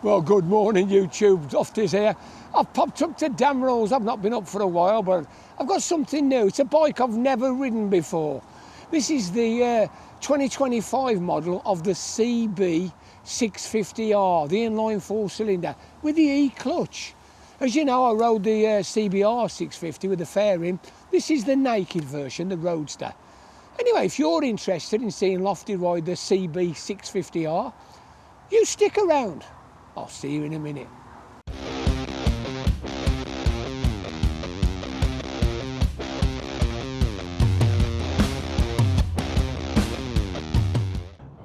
Well, good morning, YouTube. Lofty's here. I've popped up to Damrose. I've not been up for a while, but I've got something new. It's a bike I've never ridden before. This is the 2025 model of the CB650R, the inline 4-cylinder with the E-clutch. As you know, I rode the CBR650 with the fairing. This is the naked version, the roadster. Anyway, if you're interested in seeing Lofty ride the CB650R, you stick around. I'll see you in a minute.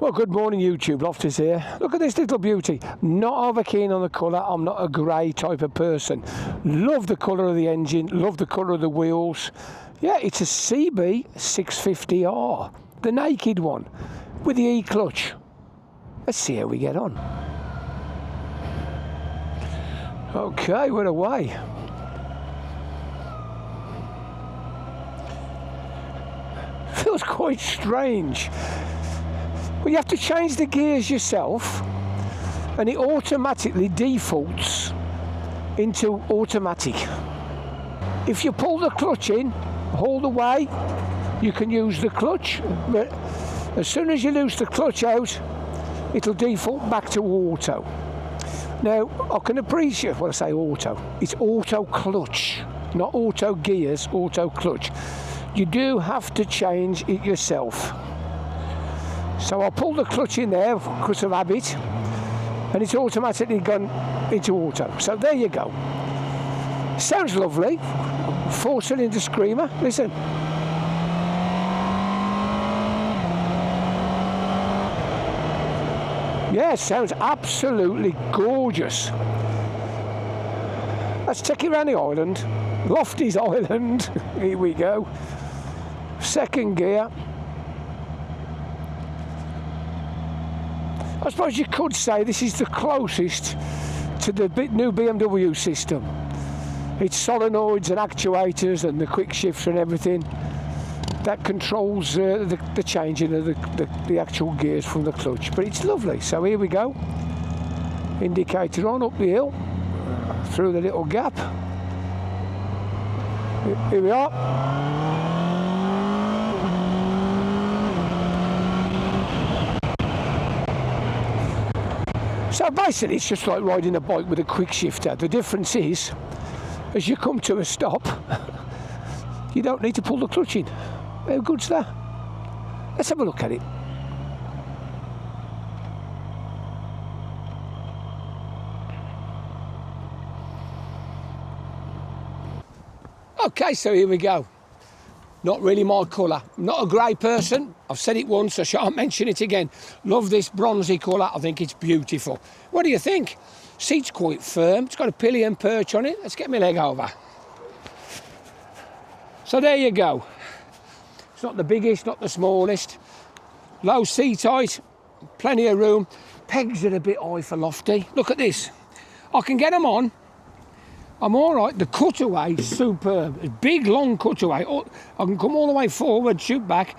Well, good morning, YouTube. Lofty's here. Look at this little beauty. Not over keen on the colour. I'm not a grey type of person. Love the colour of the engine. Love the colour of the wheels. Yeah, it's a CB650R, the naked one, with the E-clutch. Let's see how we get on. Okay, we're away. Feels quite strange. Well, you have to change the gears yourself, and it automatically defaults into automatic. If you pull the clutch in all the way, you can use the clutch, but as soon as you lose the clutch out, it'll default back to auto. Now, I can appreciate when I say auto, it's auto clutch, not auto gears, auto clutch. You do have to change it yourself. So I'll pull the clutch in there because of habit, and it's automatically gone into auto. So there you go. Sounds lovely. 4-cylinder screamer. Listen. Yeah, sounds absolutely gorgeous. Let's take it around the island. Lofty's Island. Here we go. Second gear. I suppose you could say this is the closest to the new BMW system. It's solenoids and actuators and the quick shifter and everything that controls the changing of the actual gears from the clutch. But it's lovely. So here we go. Indicator on, up the hill, through the little gap. Here we are. So basically it's just like riding a bike with a quick shifter. The difference is, as you come to a stop, you don't need to pull the clutch in. How good's that? Let's have a look at it. Okay, so here we go. Not really my colour. I'm not a grey person. I've said it once, I shan't mention it again. Love this bronzy colour. I think it's beautiful. What do you think? Seat's quite firm. It's got a pillion perch on it. Let's get my leg over. So there you go. It's not the biggest, not the smallest. Low seat height, plenty of room. Pegs are a bit high for Lofty. Look at this. I can get them on. I'm all right. The cutaway is superb. A big, long cutaway. I can come all the way forward, shoot back.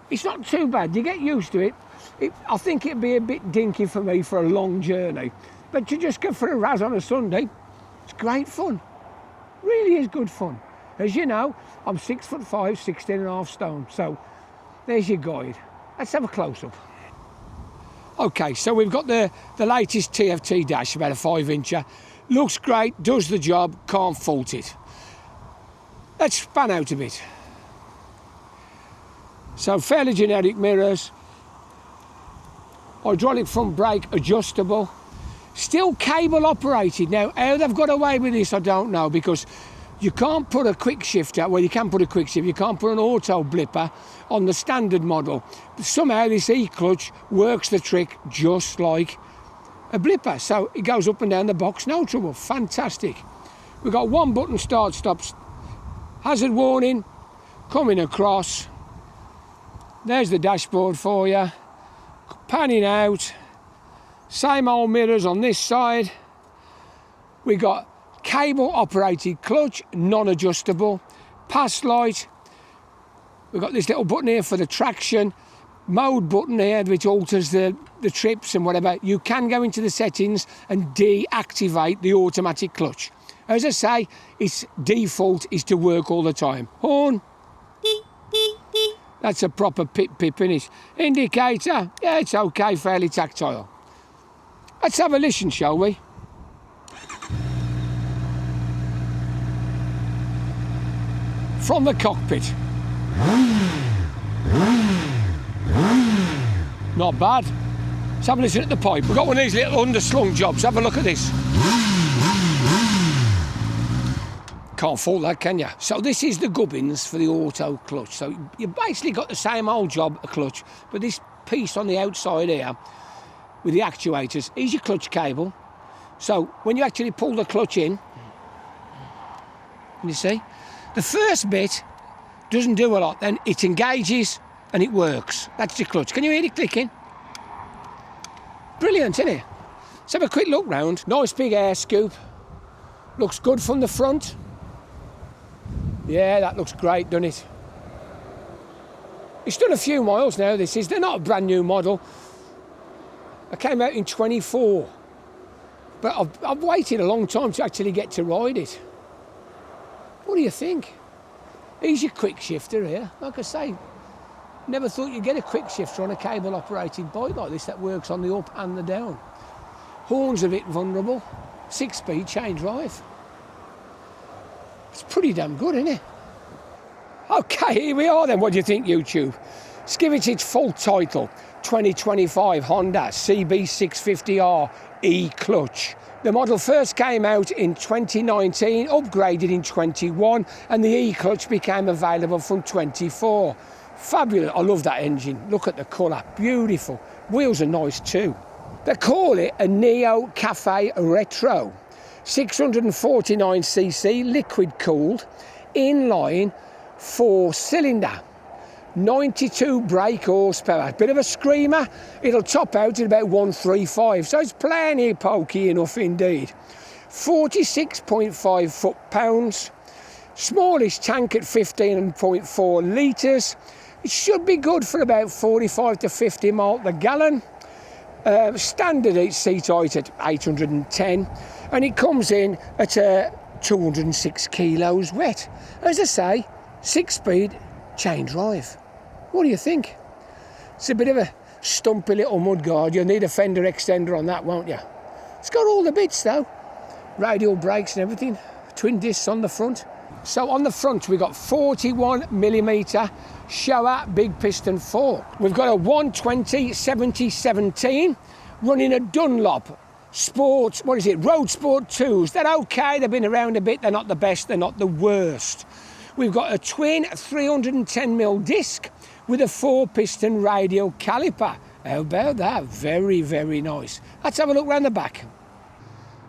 It's not too bad. You get used to it. I think it'd be a bit dinky for me for a long journey. But to just go for a razz on a Sunday, it's great fun. Really is good fun. As you know, I'm 6'5", 16.5 stone. So there's your guide. Let's have a close-up. Okay, so we've got the latest TFT dash, about a 5-incher. Looks great, does the job, can't fault it. Let's span out a bit. So fairly generic mirrors. Hydraulic front brake, adjustable. Still cable operated. Now, how they've got away with this, I don't know, because you can't put a quick shifter, well, you can put a quick shifter, you can't put an auto blipper on the standard model. But somehow this E-clutch works the trick just like a blipper. So it goes up and down the box, no trouble. Fantastic. We've got one button start stops. Hazard warning, coming across. There's the dashboard for you. Panning out. Same old mirrors on this side. We got cable operated clutch, non-adjustable. Pass light. We've got this little button here for the traction. mode button here which alters the trips and whatever. You can go into the settings and deactivate the automatic clutch. As I say, its default is to work all the time. Horn. That's a proper pip finish. Indicator. Yeah, it's okay, fairly tactile. Let's have a listen, shall we? From the cockpit. Not bad. Let's have a listen at the pipe. We've got one of these little underslung jobs. Have a look at this. Can't fault that, can you? So this is the gubbins for the auto clutch. So you basically got the same old job, a clutch, but this piece on the outside here with the actuators is your clutch cable. So when you actually pull the clutch in, you see, the first bit doesn't do a lot, then it engages and it works. That's your clutch. Can you hear it clicking? Brilliant, isn't it? Let's have a quick look round. Nice big air scoop. Looks good from the front. Yeah, that looks great, doesn't it? It's done a few miles now, this is. They're not a brand new model. I came out in 24. But I've waited a long time to actually get to ride it. What do you think? Here's your quick shifter here. Like I say, never thought you'd get a quick shifter on a cable operated bike like this that works on the up and the down. Horn's a bit vulnerable. 6-speed chain drive. It's pretty damn good, isn't it? Okay, here we are then. What do you think, YouTube? Let's give it its full title. 2025 Honda CB650R E-clutch. The model first came out in 2019, upgraded in 21, and the E-clutch became available from 24. Fabulous. I love that engine. Look at the colour. Beautiful. Wheels are nice too. They call it a Neo Cafe Retro. 649cc, liquid cooled, inline, 4-cylinder, 92 brake horsepower. Bit of a screamer. It'll top out at about 135, so it's plenty pokey enough indeed. 46.5 foot-pounds, smallest tank at 15.4 litres. It should be good for about 45 to 50 miles per gallon. Standard seat height at 810, and it comes in at 206 kilos wet. As I say, 6-speed chain drive. What do you think? It's a bit of a stumpy little mudguard. You'll need a fender extender on that, won't you? It's got all the bits though. Radial brakes and everything. Twin discs on the front. So on the front we've got 41mm Showa big piston fork. We've got a 120/70/17 running a Dunlop Sport, what is it, Road Sport 2s. They're okay, they've been around a bit, they're not the best, they're not the worst. We've got a twin 310mm disc with a 4-piston radial caliper. How about that? Very, very nice. Let's have a look around the back.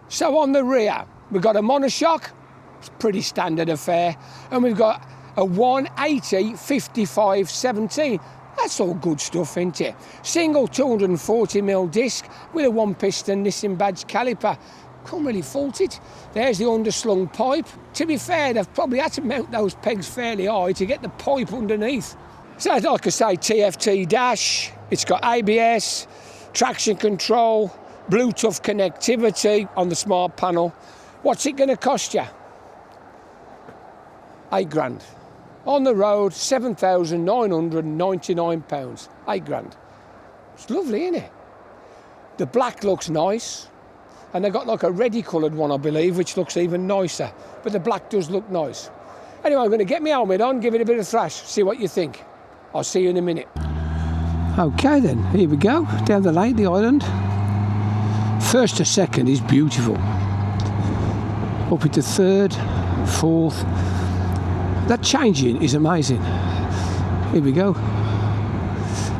So on the rear, we've got a monoshock. It's a pretty standard affair. And we've got a 180/55/17. That's all good stuff, isn't it? Single 240mm disc with a 1-piston Nissan badge caliper. Can't really fault it. There's the underslung pipe. To be fair, they've probably had to mount those pegs fairly high to get the pipe underneath. So like I say, TFT dash. It's got ABS, traction control, Bluetooth connectivity on the smart panel. What's it going to cost you? £8,000. On the road, £7,999. £8,000. It's lovely, isn't it? The black looks nice. And they've got like a reddy coloured one, I believe, which looks even nicer. But the black does look nice. Anyway, I'm going to get my helmet on, give it a bit of thrash, see what you think. I'll see you in a minute. Okay then, here we go, down the lake, the island. First to second is beautiful. Up into third, fourth. That changing is amazing. Here we go.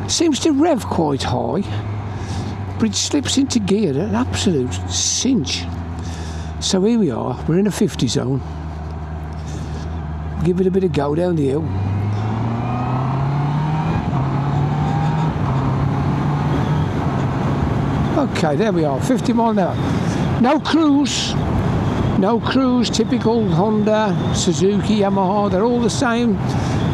Seems to rev quite high, but it slips into gear at an absolute cinch. So here we are, we're in a 50 zone. Give it a bit of go down the hill. Okay, there we are, 50 mile an hour. No cruise. No cruise, typical Honda, Suzuki, Yamaha, they're all the same.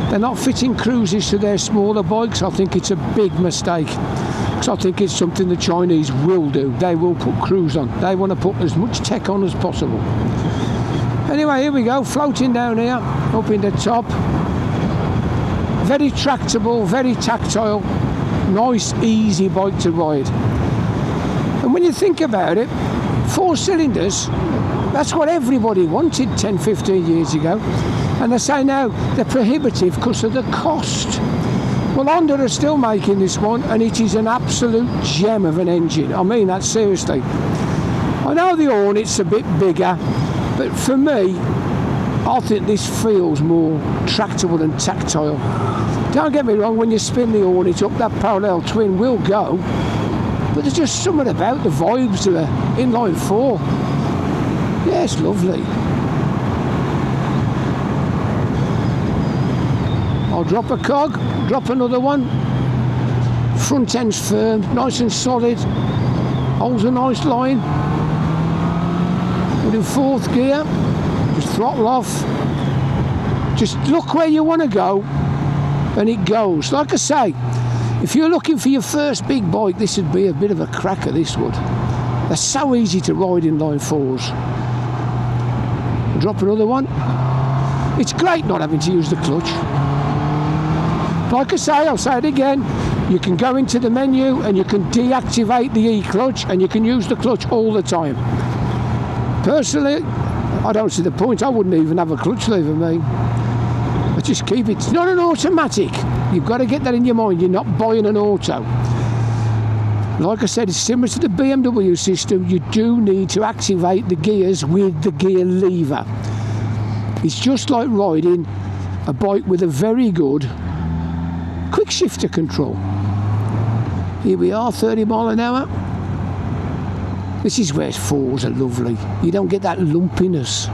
they're not fitting cruises to their smaller bikes. I think it's a big mistake, because I think it's something the Chinese will do. They will put cruise on. They want to put as much tech on as possible. Anyway, here we go, floating down here, up in the top. Very tractable, very tactile, nice, easy bike to ride. And when you think about it, 4 cylinders, that's what everybody wanted 10, 15 years ago. And they say now they're prohibitive because of the cost. Well, Honda are still making this one, and it is an absolute gem of an engine. I mean that seriously. I know the Hornet's a bit bigger, but for me, I think this feels more tractable and tactile. Don't get me wrong, when you spin the Hornet up, that parallel twin will go, but there's just something about the vibes of the inline 4. Yeah, it's lovely. I'll drop a cog, drop another one. Front end's firm, nice and solid. Holds a nice line. Put in 4th gear. Just throttle off. Just look where you want to go, and it goes. Like I say, if you're looking for your first big bike, this would be a bit of a cracker, this would. They're so easy to ride in line 4s. Drop another one. It's great not having to use the clutch. Like I say, I'll say it again, you can go into the menu and you can deactivate the E-clutch, and you can use the clutch all the time. Personally, I don't see the point. I wouldn't even have a clutch lever, me. I just keep it. It's not an automatic. You've got to get that in your mind. You're not buying an auto. Like I said, it's similar to the BMW system. You do need to activate the gears with the gear lever. It's just like riding a bike with a very good quick shifter control. Here we are, 30 mile an hour. This is where 4s are lovely. You don't get that lumpiness.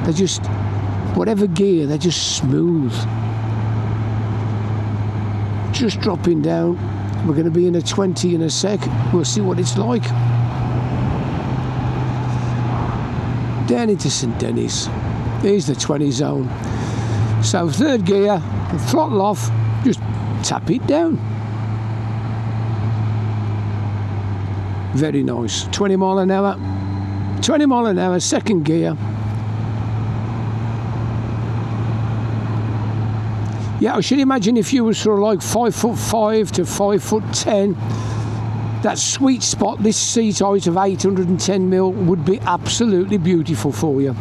They're just, whatever gear, they're just smooth. Just dropping down. We're going to be in a 20 in a sec. We'll see what it's like. Down into St Denis. Here's the 20 zone. So 3rd gear, throttle off, just tap it down. Very nice. 20 mile an hour. 20 mile an hour, 2nd gear. Yeah, I should imagine if you were sort of like 5'5" to 5'10", that sweet spot, this seat height of 810mm would be absolutely beautiful for you.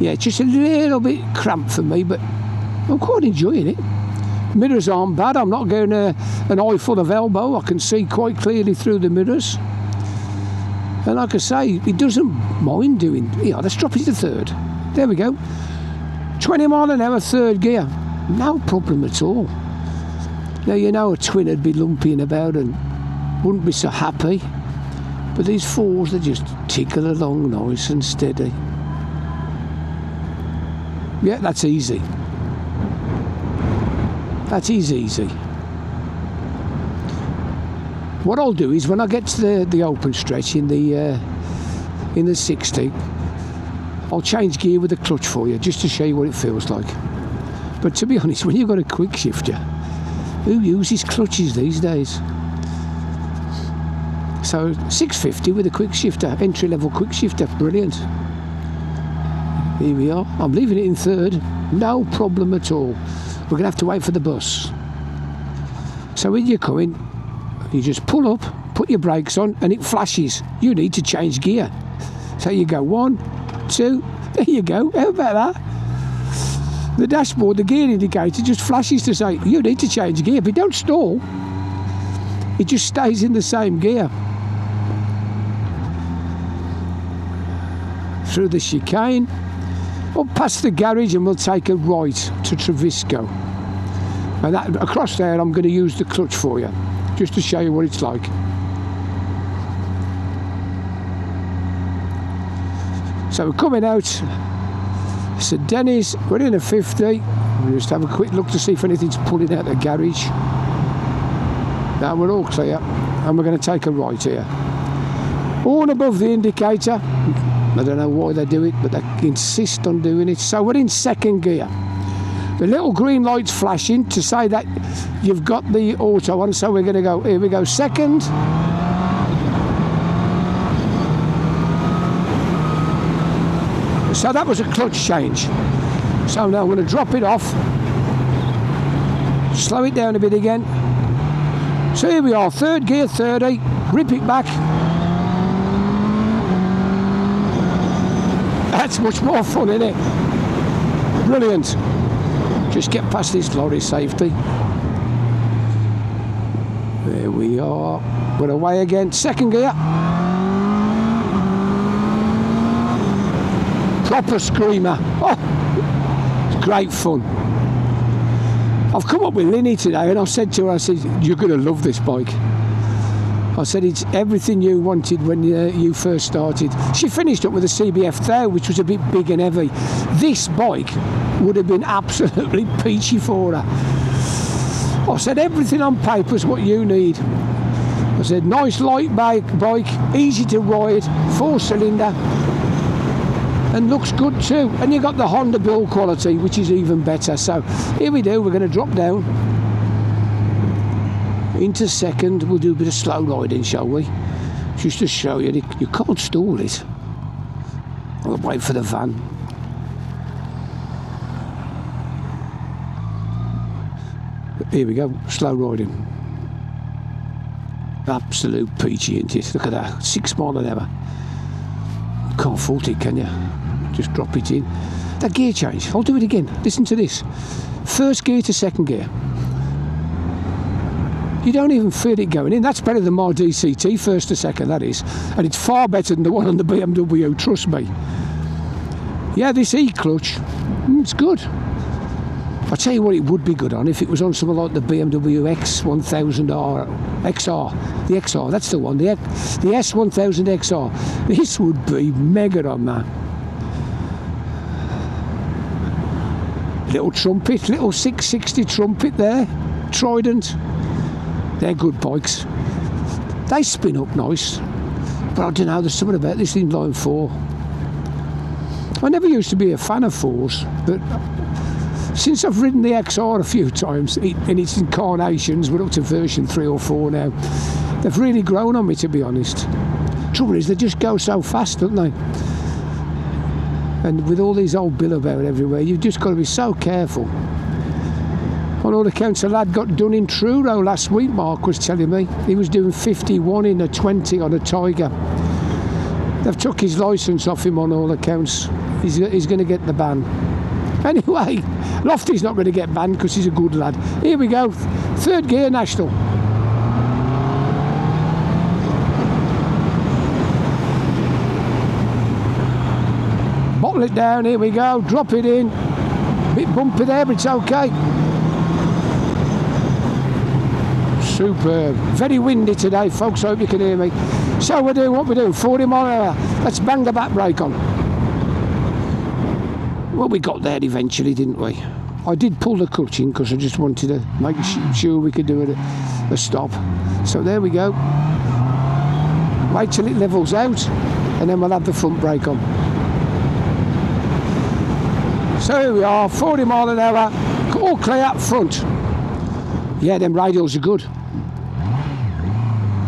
Yeah, it's just a little bit cramped for me, but I'm quite enjoying it. Mirrors aren't bad. I'm not getting an eye full of elbow. I can see quite clearly through the mirrors. And like I say, it doesn't mind doing... Yeah, let's drop it to 3rd. There we go. 20 mile an hour, 3rd gear. No problem at all. Now, you know a twin would be lumping about and wouldn't be so happy. But these 4s, they just tickle along nice and steady. Yeah, that's easy. That is easy. What I'll do is when I get to the open stretch in the 60, I'll change gear with the clutch for you, just to show you what it feels like. But to be honest, when you've got a quick shifter, who uses clutches these days? So 650 with a quick shifter, entry-level quick shifter, brilliant. Here we are. I'm leaving it in 3rd, no problem at all. We're going to have to wait for the bus. So when you're coming, you just pull up, put your brakes on, and it flashes. You need to change gear. So you go 1, 2, there you go. How about that? The dashboard, the gear indicator just flashes to say, you need to change gear, but don't stall. It just stays in the same gear. Through the chicane, up past the garage, and we'll take a right to Trevisco. And that, across there, I'm going to use the clutch for you, just to show you what it's like. So we're coming out St Denis, we're in a 50. We'll just have a quick look to see if anything's pulling out the garage. Now we're all clear, and we're going to take a right here. Horn above the indicator. I don't know why they do it, but they insist on doing it. So we're in 2nd gear. The little green light's flashing to say that you've got the auto on, so we're going to go, here we go, second. So that was a clutch change. So now I'm going to drop it off, slow it down a bit again. So here we are, third gear, 30, rip it back. That's much more fun, isn't it? Brilliant. Just get past this lorry safety. There we are. We're away again, second gear. Proper screamer. Oh, it's great fun. I've come up with Linny today and I said to her, I said, you're going to love this bike. I said, it's everything you wanted when you first started. She finished up with a CB550R, which was a bit big and heavy. This bike would have been absolutely peachy for her. I said, everything on paper is what you need. I said, nice light bike, easy to ride, 4-cylinder. And looks good too, and you got the Honda build quality, which is even better. So here we do, we're going to drop down into second. We'll do a bit of slow riding, shall we, just to show you you can't stall it. I'll wait for the van. Here we go, slow riding. Absolute peachy, isn't it? Look at that, 6 miles an hour. Can't fault it, can you? Just drop it in. That gear change, I'll do it again. Listen to this. First gear to second gear. You don't even feel it going in. That's better than my DCT, first to second, that is. And it's far better than the one on the BMW, trust me. Yeah, this E-clutch, it's good. I'll tell you what it would be good on, if it was on something like the BMW X1000R XR. The XR, that's the one, the S1000 XR. This would be mega on that. Little trumpet, little 660 trumpet there, Trident. They're good bikes. They spin up nice, but I don't know, there's something about this inline 4. I never used to be a fan of 4s, but since I've ridden the XR a few times in its incarnations, we're up to version 3 or 4 now, they've really grown on me, to be honest. Trouble is, they just go so fast, don't they? And with all these old bill about everywhere, you've just got to be so careful. On all accounts, a lad got done in Truro last week, Mark was telling me. He was doing 51 in a 20 on a Tiger. They've took his licence off him on all accounts. He's going to get the ban. Anyway, Lofty's not going to get banned because he's a good lad. Here we go, third gear national. Bottle it down, here we go, drop it in. Bit bumpy there, but it's okay. Superb. Very windy today, folks, I hope you can hear me. So we're doing what we're doing, 40 mile an hour. Let's bang the back brake on. Well, we got there eventually, didn't we? I did pull the clutch in because I just wanted to make sure we could do a stop. So there we go. Wait till it levels out and then we'll have the front brake on. So here we are, 40 mile an hour, all clear up front. Yeah, them radials are good.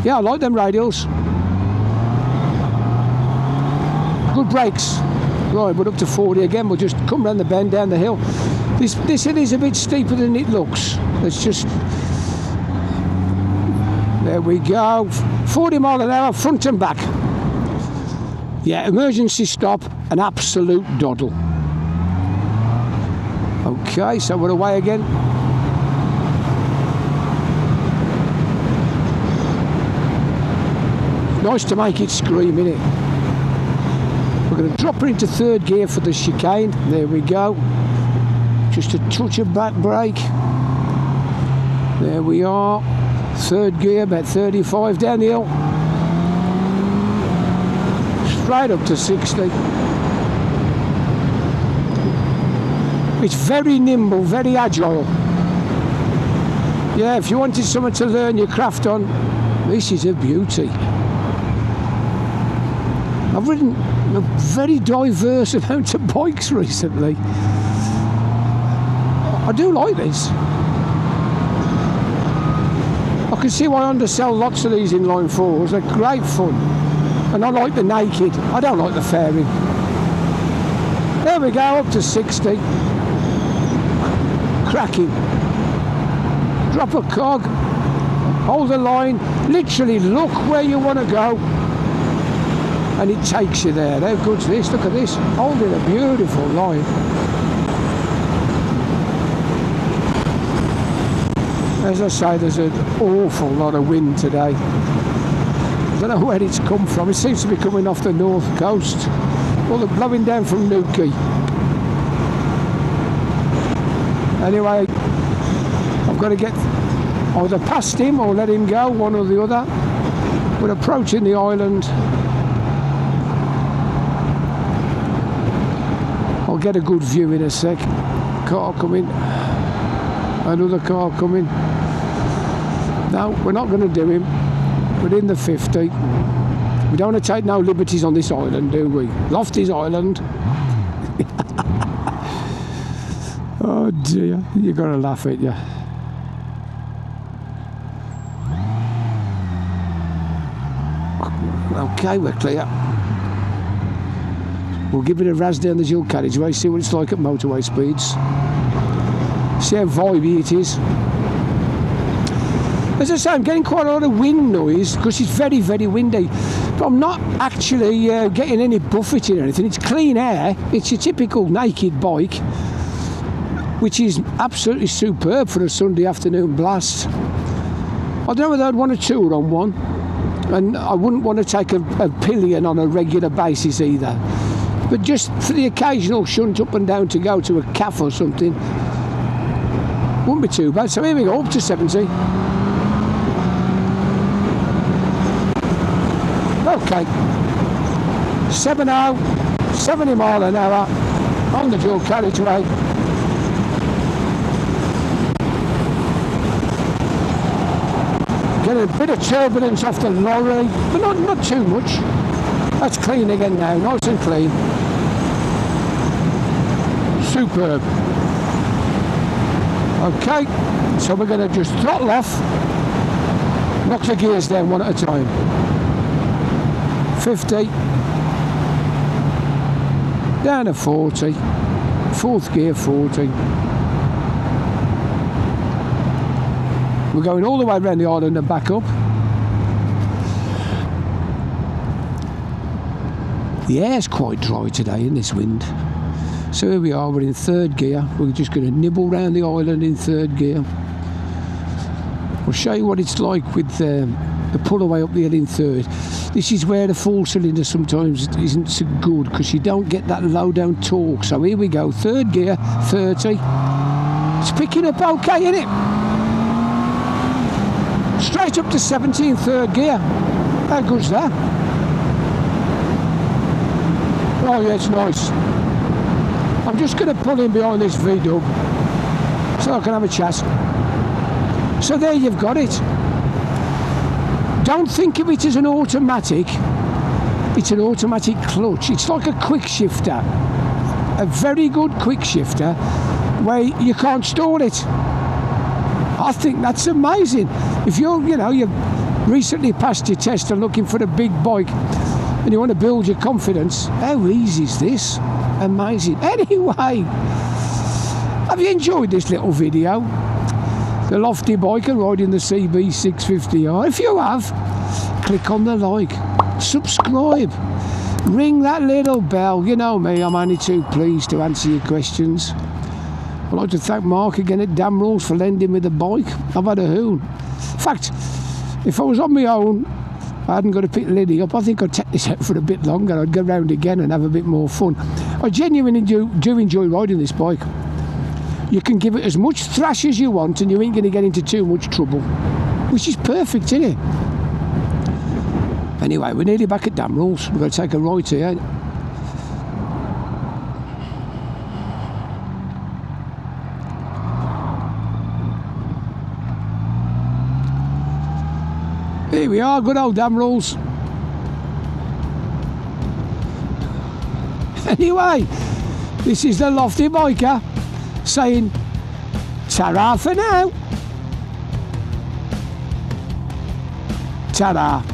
Yeah, I like them radials. Good brakes. Right, we're up to 40 again. We'll just come round the bend down the hill. This hill is a bit steeper than it looks. Let's just... There we go. 40 mile an hour, front and back. Yeah, emergency stop, an absolute doddle. Okay, so we're away again. Nice to make it scream, innit? We're going to drop her into third gear for the chicane. There we go. Just a touch of back brake. There we are. Third gear, about 35 down the hill. Straight up to 60. It's very nimble, very agile. Yeah, if you wanted someone to learn your craft on, this is a beauty. I've ridden a very diverse amount of bikes recently. I do like this. I can see why Honda sell lots of these inline 4s. They're great fun. And I like the naked. I don't like the fairing. There we go, up to 60. Cracking. Drop a cog. Hold the line. Literally look where you want to go. And it takes you there. How good's this? Look at this. Holding a beautiful line. As I say, there's an awful lot of wind today. I don't know where it's come from. It seems to be coming off the north coast. Well, they're blowing down from Aoocci. Anyway, I've got to get either past him or let him go, one or the other. We're approaching the island. I'll get a good view in a sec. Car coming. Another car coming. No, we're not going to do him. We're in the 50. We don't want to take no liberties on this island, do we? Lofty's Island. Oh dear, you've got to laugh at you. Okay, we're clear. We'll give it a razz down the dual carriageway, see what it's like at motorway speeds. See how vibey it is. As I say, I'm getting quite a lot of wind noise because it's very, very windy. But I'm not actually getting any buffeting or anything. It's clean air. It's your typical naked bike, which is absolutely superb for a Sunday afternoon blast. I don't know whether I'd want to tour on one, and I wouldn't want to take a pillion on a regular basis either. But just for the occasional shunt up and down to go to a cafe or something, wouldn't be too bad. So here we go, up to 70. Okay, 70 mile an hour on the dual carriageway. Getting a bit of turbulence off the lorry, but not too much. That's clean again now, nice and clean. Superb. Okay, so we're going to just throttle off, knock the gears down one at a time. 50, down to 40, fourth gear 40. We're going all the way around the island and back up. The air's quite dry today in this wind. So here we are, we're in third gear. We're just going to nibble round the island in third gear. I'll show you what it's like with the pull away up the hill in third. This is where the full cylinder sometimes isn't so good because you don't get that low down torque. So here we go, third gear, 30. It's picking up okay, isn't it? Straight up to 70 in third gear. How good's that? Oh yeah, it's nice. I'm just going to pull in behind this V-dub so I can have a chat. So there you've got it. Don't think of it as an automatic. It's an automatic clutch. It's like a quick shifter. A very good quick shifter where you can't stall it. I think that's amazing. If you've recently passed your test and looking for a big bike and you want to build your confidence, how easy is this? Amazing. Anyway, have you enjoyed this little video? The lofty biker riding the CB650R. If you have, click on the like, subscribe, ring that little bell. You know me, I'm only too pleased to answer your questions. I'd like to thank Mark again at Damn Rules for lending me the bike. I've had a hoon. In fact, if I was on my own, I hadn't got to pick Liddy up, I think I'd take this out for a bit longer. I'd go round again and have a bit more fun. I genuinely do enjoy riding this bike. You can give it as much thrash as you want and you ain't going to get into too much trouble, which is perfect, isn't it? Anyway, we're nearly back at Damn Rules. We're going to take a right here. Here we are, good old Damn Rules. Anyway, this is the lofty biker saying Ta-ra for now. Ta-ra.